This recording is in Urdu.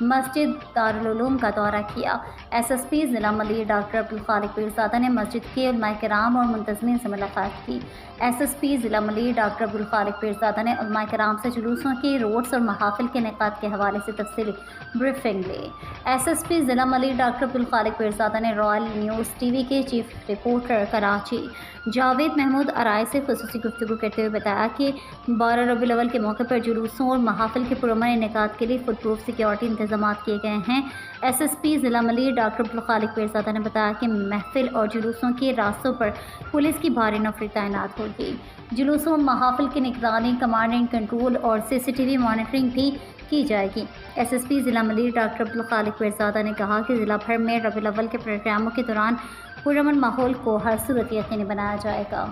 مسجد دارالعلوم کا دورہ کیا۔ ایس پی ضلع ملیر ڈاکٹر عبدالخالق پیرزادہ نے مسجد کے علماء کرام اور منتظمین سے ملاقات کی۔ ایس پی ضلع ملیر ڈاکٹر عبدالخالق پیرزادہ نے علماء کرام سے جلوسوں کے روٹس اور محافل کے انعقاد کے حوالے سے تفصیلی بریفنگ لی۔ ایس پی ضلع ملیر ڈاکٹر عبدالخالق پیرزادہ نے رائل نیوز ٹی وی کے چیف رپورٹر کراچی جاوید محمود ارائے سے خصوصی گفتگو کرتے ہوئے بتایا کہ 12 ربیع الاول کے موقع پر جلوسوں اور محافل کے پرامن انعقاد کے لیے فل پروف سیکیورٹی انتظامات کیے گئے ہیں۔ ایس پی ضلع ملیر ڈاکٹر عبدالخالق پیرزادہ نے بتایا کہ محفل اور جلوسوں کے راستوں پر پولیس کی بھاری نفری تعینات ہوگی۔ جلوسوں اور محافل کی نگرانی، کمانڈ اینڈ کنٹرول اور CCTV مانیٹرنگ بھی کی جائے گی۔ ایس پی ضلع ملیر ڈاکٹر عبدالخالق پیرزادہ نے کہا کہ ضلع بھر میں ربیع الاول کے پروگراموں کے دوران پرامن ماحول کو ہر صورت یقینی بنایا جائے گا۔